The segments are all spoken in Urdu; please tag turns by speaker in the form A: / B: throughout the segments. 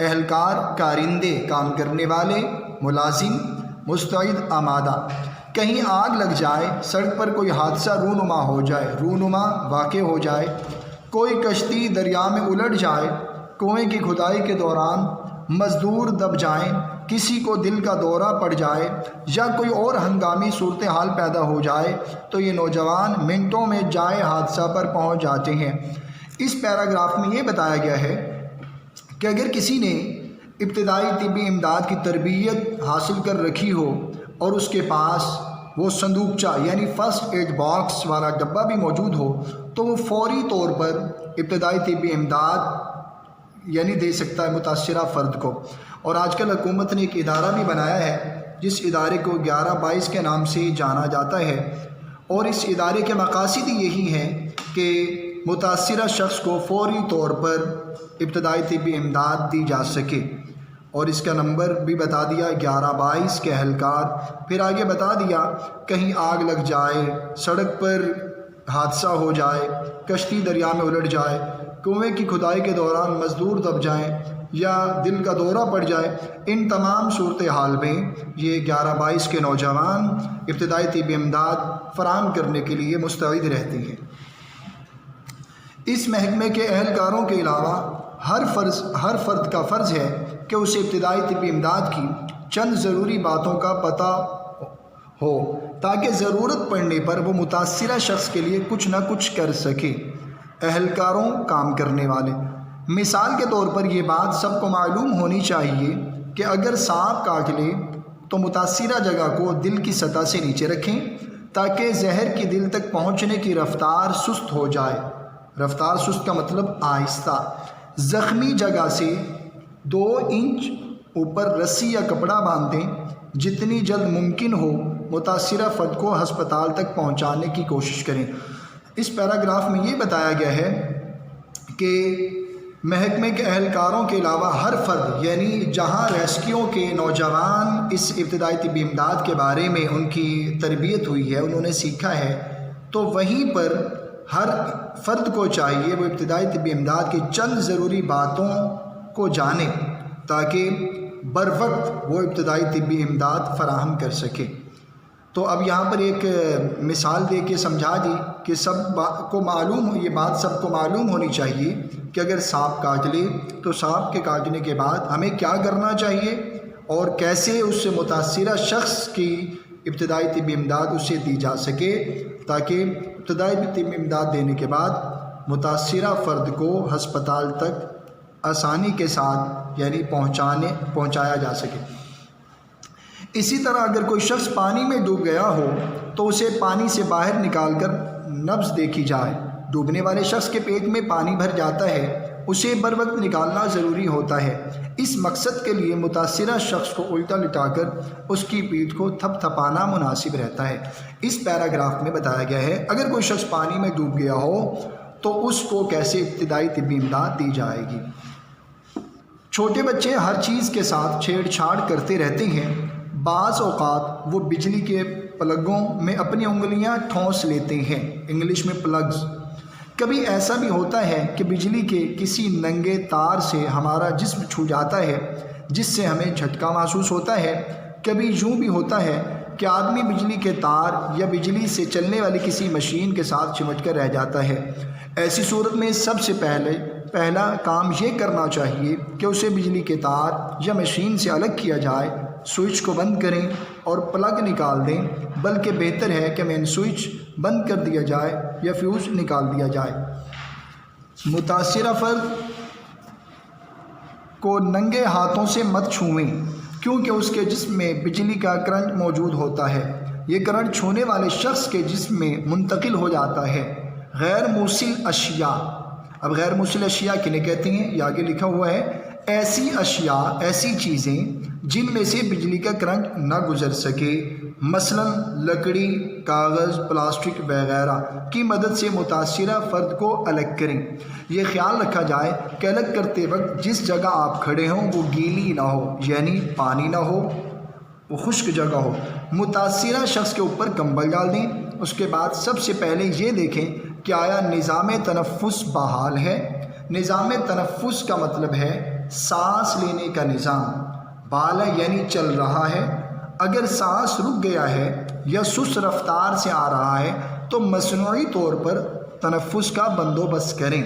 A: اہلکار کارندے، کام کرنے والے، ملازم، مستعد آمادہ۔ کہیں آگ لگ جائے، سڑک پر کوئی حادثہ رونما واقع ہو جائے، کوئی کشتی دریا میں الٹ جائے، کنویں کی کھدائی کے دوران مزدور دب جائیں، کسی کو دل کا دورہ پڑ جائے یا کوئی اور ہنگامی صورتحال پیدا ہو جائے تو یہ نوجوان منٹوں میں جائے حادثہ پر پہنچ جاتے ہیں۔ اس پیراگراف میں یہ بتایا گیا ہے کہ اگر کسی نے ابتدائی طبی امداد کی تربیت حاصل کر رکھی ہو اور اس کے پاس وہ صندوقچہ یعنی فرسٹ ایڈ باکس والا ڈبہ بھی موجود ہو تو وہ فوری طور پر ابتدائی طبی امداد یعنی دے سکتا ہے متاثرہ فرد کو۔ اور آج کل حکومت نے ایک ادارہ بھی بنایا ہے جس ادارے کو 1122 کے نام سے جانا جاتا ہے، اور اس ادارے کے مقاصد یہی ہیں کہ متاثرہ شخص کو فوری طور پر ابتدائی طبی امداد دی جا سکے۔ اور اس کا نمبر بھی بتا دیا 1122 کے اہلکار۔ پھر آگے بتا دیا کہیں آگ لگ جائے، سڑک پر حادثہ ہو جائے، کشتی دریا میں الٹ جائے، کنویں کی کھدائی کے دوران مزدور دب جائیں یا دل کا دورہ پڑ جائے، ان تمام صورتحال میں یہ 1122 کے نوجوان ابتدائی طبی امداد فراہم کرنے کے لیے مستعد رہتے ہیں۔ اس محکمے کے اہلکاروں کے علاوہ ہر فرد کا فرض ہے کہ اسے ابتدائی طبی امداد کی چند ضروری باتوں کا پتہ ہو تاکہ ضرورت پڑنے پر وہ متاثرہ شخص کے لیے کچھ نہ کچھ کر سکے۔ اہلکاروں، کام کرنے والے، مثال کے طور پر یہ بات سب کو معلوم ہونی چاہیے کہ اگر سانپ کاٹ لے تو متاثرہ جگہ کو دل کی سطح سے نیچے رکھیں تاکہ زہر کی دل تک پہنچنے کی رفتار سست ہو جائے۔ رفتار سست کا مطلب آہستہ۔ زخمی جگہ سے 2 انچ اوپر رسی یا کپڑا باندھ دیں۔ جتنی جلد ممکن ہو متاثرہ فرد کو ہسپتال تک پہنچانے کی کوشش کریں۔ اس پیراگراف میں یہ بتایا گیا ہے کہ محکمے کے اہلکاروں کے علاوہ ہر فرد، یعنی جہاں ریسکیو کے نوجوان اس ابتدائی طبی امداد کے بارے میں ان کی تربیت ہوئی ہے، انہوں نے سیکھا ہے، تو وہیں پر ہر فرد کو چاہیے وہ ابتدائی طبی امداد کی چند ضروری باتوں کو جانے تاکہ بر وقت وہ ابتدائی طبی امداد فراہم کر سکے۔ تو اب یہاں پر ایک مثال دے کے سمجھا دی کہ یہ بات سب کو معلوم ہونی چاہیے کہ اگر سانپ کاٹ لے تو سانپ کے کاٹنے کے بعد ہمیں کیا کرنا چاہیے اور کیسے اس سے متاثرہ شخص کی ابتدائی طبی امداد اسے دی جا سکے تاکہ ابتدائی طبی امداد دینے کے بعد متاثرہ فرد کو ہسپتال تک آسانی کے ساتھ یعنی پہنچایا جا سکے۔ اسی طرح اگر کوئی شخص پانی میں ڈوب گیا ہو تو اسے پانی سے باہر نکال کر نبض دیکھی جائے۔ ڈوبنے والے شخص کے پیٹ میں پانی بھر جاتا ہے، اسے بر وقت نکالنا ضروری ہوتا ہے۔ اس مقصد کے لیے متاثرہ شخص کو الٹا لٹا کر اس کی پیٹھ کو تھپ تھپانا مناسب رہتا ہے۔ اس پیراگراف میں بتایا گیا ہے اگر کوئی شخص پانی میں ڈوب گیا ہو تو اس کو کیسے ابتدائی طبی امداد دی جائے گی۔ چھوٹے بچے ہر چیز کے ساتھ چھیڑ چھاڑ کرتے رہتے ہیں۔ بعض اوقات وہ بجلی کے پلگوں میں اپنی انگلیاں ٹھونس لیتے ہیں، انگلش میں پلگز۔ کبھی ایسا بھی ہوتا ہے کہ بجلی کے کسی ننگے تار سے ہمارا جسم چھو جاتا ہے جس سے ہمیں جھٹکا محسوس ہوتا ہے۔ کبھی یوں بھی ہوتا ہے کہ آدمی بجلی کے تار یا بجلی سے چلنے والی کسی مشین کے ساتھ چمٹ کر رہ جاتا ہے۔ ایسی صورت میں سب سے پہلا کام یہ کرنا چاہیے کہ اسے بجلی کے تار یا مشین سے الگ کیا جائے، سوئچ کو بند کریں اور پلگ نکال دیں، بلکہ بہتر ہے کہ مین سوئچ بند کر دیا جائے یا فیوز نکال دیا جائے۔ متاثرہ فرد کو ننگے ہاتھوں سے مت چھوئیں کیونکہ اس کے جسم میں بجلی کا کرنٹ موجود ہوتا ہے۔ یہ کرنٹ چھونے والے شخص کے جسم میں منتقل ہو جاتا ہے۔ غیر موصل اشیاء، اب غیر موصل اشیاء کنہیں کہتے ہیں؟ یہ آگے لکھا ہوا ہے، ایسی اشیاء، ایسی چیزیں جن میں سے بجلی کا کرنٹ نہ گزر سکے، مثلا لکڑی، کاغذ، پلاسٹک وغیرہ کی مدد سے متاثرہ فرد کو الگ کریں۔ یہ خیال رکھا جائے کہ الگ کرتے وقت جس جگہ آپ کھڑے ہوں وہ گیلی نہ ہو، یعنی پانی نہ ہو، وہ خشک جگہ ہو۔ متاثرہ شخص کے اوپر کمبل ڈال دیں۔ اس کے بعد سب سے پہلے یہ دیکھیں کہ آیا نظام تنفس بحال ہے۔ نظام تنفس کا مطلب ہے سانس لینے کا نظام، بالا یعنی چل رہا ہے۔ اگر سانس رک گیا ہے یا سست رفتار سے آ رہا ہے تو مصنوعی طور پر تنفس کا بندوبست کریں۔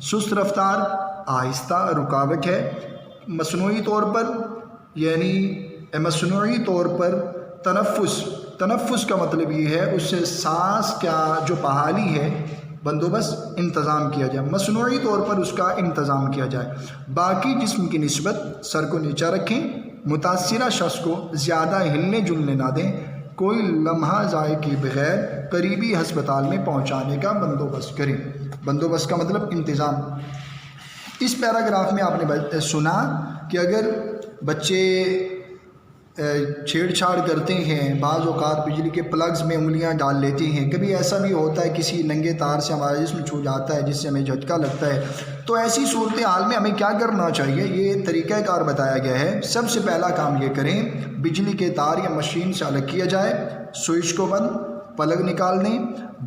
A: سست رفتار آہستہ رکاوٹ ہے، مصنوعی طور پر یعنی مصنوعی طور پر تنفس کا مطلب یہ ہے اس سے سانس کا جو بحالی ہے بندوبست انتظام کیا جائے، مصنوعی طور پر اس کا انتظام کیا جائے۔ باقی جسم کی نسبت سر کو نیچا رکھیں، متاثرہ شخص کو زیادہ ہلنے جلنے نہ دیں، کوئی لمحہ ضائع کیے بغیر قریبی ہسپتال میں پہنچانے کا بندوبست کریں۔ بندوبست کا مطلب انتظام۔ اس پیراگراف میں آپ نے سنا کہ اگر بچے چھیڑ چھاڑ کرتے ہیں، بعض اوقات بجلی کے پلگز میں انگلیاں ڈال لیتے ہیں، کبھی ایسا بھی ہوتا ہے کسی ننگے تار سے ہمارا جسم چھو جاتا ہے جس سے ہمیں جھٹکا لگتا ہے، تو ایسی صورتحال میں ہمیں کیا کرنا چاہیے، یہ طریقہ کار بتایا گیا ہے۔ سب سے پہلا کام یہ کریں، بجلی کے تار یا مشین سے الگ کیا جائے، سوئچ کو بند، پلگ نکال دیں،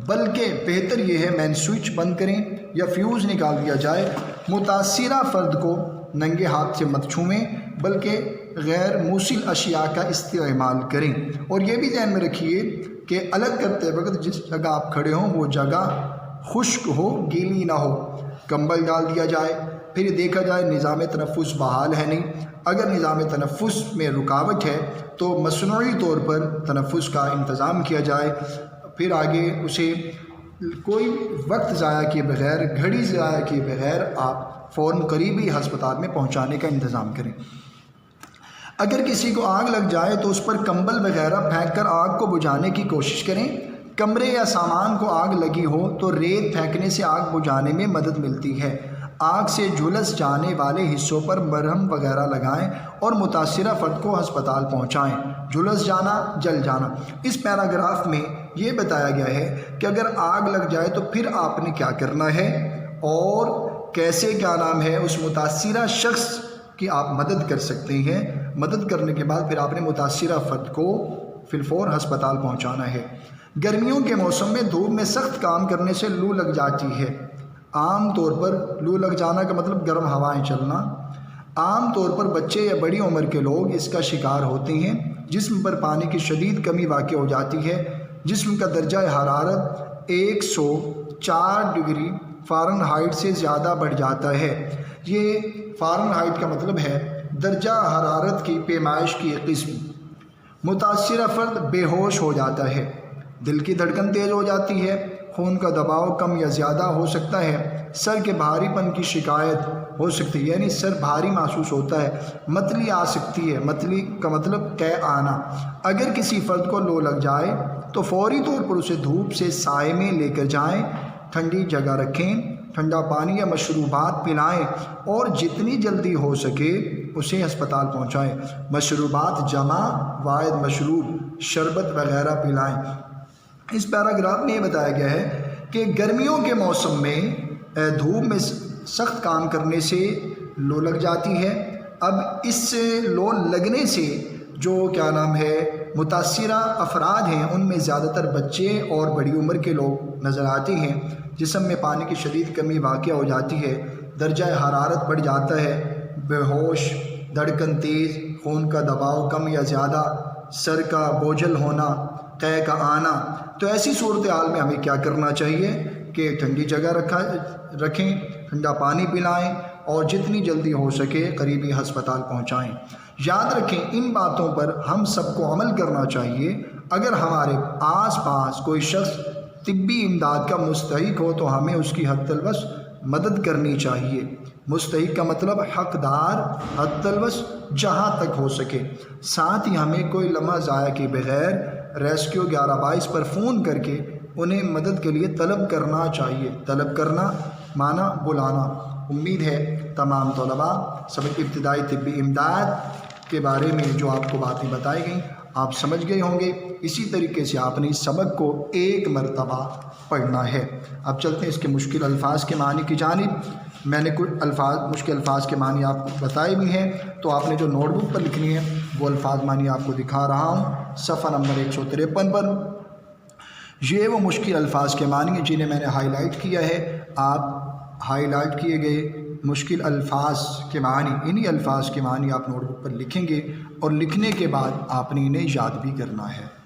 A: بلکہ بہتر یہ ہے مین سوئچ بند کریں یا فیوز نکال دیا جائے۔ متاثرہ فرد کو ننگے ہاتھ سے مت چھوئیں بلکہ غیر موصل اشیاء کا استعمال کریں، اور یہ بھی ذہن میں رکھیے کہ الگ کرتے وقت جس جگہ آپ کھڑے ہوں وہ جگہ خشک ہو، گیلی نہ ہو۔ کمبل ڈال دیا جائے، پھر دیکھا جائے نظام تنفس بحال ہے نہیں، اگر نظام تنفس میں رکاوٹ ہے تو مصنوعی طور پر تنفس کا انتظام کیا جائے۔ پھر آگے اسے کوئی وقت ضائع کیے بغیر، گھڑی ضائع کیے بغیر آپ فوراً قریبی ہسپتال میں پہنچانے کا انتظام کریں۔ اگر کسی کو آگ لگ جائے تو اس پر کمبل وغیرہ پھینک کر آگ کو بجھانے کی کوشش کریں۔ کمرے یا سامان کو آگ لگی ہو تو ریت پھینکنے سے آگ بجھانے میں مدد ملتی ہے۔ آگ سے جھلس جانے والے حصوں پر مرہم وغیرہ لگائیں اور متاثرہ فرد کو ہسپتال پہنچائیں۔ جھلس جانا، جل جانا۔ اس پیراگراف میں یہ بتایا گیا ہے کہ اگر آگ لگ جائے تو پھر آپ نے کیا کرنا ہے اور کیسے اس متاثرہ شخص کی آپ مدد کر سکتے ہیں۔ مدد کرنے کے بعد پھر آپ نے متاثرہ فرد کو فی الفور ہسپتال پہنچانا ہے۔ گرمیوں کے موسم میں دھوپ میں سخت کام کرنے سے لو لگ جاتی ہے۔ عام طور پر لو لگ جانا کا مطلب گرم ہوائیں چلنا۔ عام طور پر بچے یا بڑی عمر کے لوگ اس کا شکار ہوتے ہیں۔ جسم پر پانی کی شدید کمی واقع ہو جاتی ہے۔ جسم کا درجہ حرارت 104 ڈگری فارن ہائٹ سے زیادہ بڑھ جاتا ہے۔ یہ فارن ہائٹ کا مطلب ہے درجہ حرارت کی پیمائش کی ایک قسم۔ متاثرہ فرد بے ہوش ہو جاتا ہے، دل کی دھڑکن تیز ہو جاتی ہے، خون کا دباؤ کم یا زیادہ ہو سکتا ہے، سر کے بھاری پن کی شکایت ہو سکتی ہے، یعنی سر بھاری محسوس ہوتا ہے، متلی آ سکتی ہے، متلی کا مطلب قے آنا۔ اگر کسی فرد کو لو لگ جائے تو فوری طور پر اسے دھوپ سے سائے میں لے کر جائیں، ٹھنڈی جگہ رکھیں، ٹھنڈا پانی یا مشروبات پلائیں اور جتنی جلدی ہو سکے اسے ہسپتال پہنچائیں۔ مشروبات جمع واحد مشروب، شربت وغیرہ پلائیں۔ اس پیراگراف میں یہ بتایا گیا ہے کہ گرمیوں کے موسم میں دھوپ میں سخت کام کرنے سے لو لگ جاتی ہے۔ اب اس لو لگنے سے جو متاثرہ افراد ہیں ان میں زیادہ تر بچے اور بڑی عمر کے لوگ نظر آتے ہیں۔ جسم میں پانی کی شدید کمی واقع ہو جاتی ہے، درجہ حرارت بڑھ جاتا ہے، بے ہوش، دھڑکن تیز، خون کا دباؤ کم یا زیادہ، سر کا بوجھل ہونا، قے کا آنا۔ تو ایسی صورتحال میں ہمیں کیا کرنا چاہیے کہ ٹھنڈی جگہ رکھیں، ٹھنڈا پانی پلائیں اور جتنی جلدی ہو سکے قریبی ہسپتال پہنچائیں۔ یاد رکھیں ان باتوں پر ہم سب کو عمل کرنا چاہیے۔ اگر ہمارے آس پاس کوئی شخص طبی امداد کا مستحق ہو تو ہمیں اس کی حد الوسع مدد کرنی چاہیے۔ مستحق کا مطلب حقدار، حد الوسع جہاں تک ہو سکے۔ ساتھ ہی ہمیں کوئی لمحہ ضائع کے بغیر ریسکیو 1122 پر فون کر کے انہیں مدد کے لیے طلب کرنا چاہیے۔ طلب کرنا معنی بلانا۔ امید ہے تمام طلباء سبق ابتدائی طبی امداد کے بارے میں جو آپ کو باتیں بتائی گئیں آپ سمجھ گئے ہوں گے۔ اسی طریقے سے آپ نے اس سبق کو ایک مرتبہ پڑھنا ہے۔ اب چلتے ہیں اس کے مشکل الفاظ کے معنی کی جانب۔ میں نے کچھ مشکل الفاظ کے معنی آپ کو بتائے بھی ہیں، تو آپ نے جو نوٹ بک پر لکھنی ہے وہ الفاظ معنی آپ کو دکھا رہا ہوں صفحہ نمبر 153 پر۔ یہ وہ مشکل الفاظ کے معنی ہیں جنہیں میں نے ہائی لائٹ کیا ہے۔ آپ ہائی لائٹ کیے گئے مشکل الفاظ کے معنی، انہی الفاظ کے معنی آپ نوٹ بک پر لکھیں گے اور لکھنے کے بعد آپ نے انہیں یاد بھی کرنا ہے۔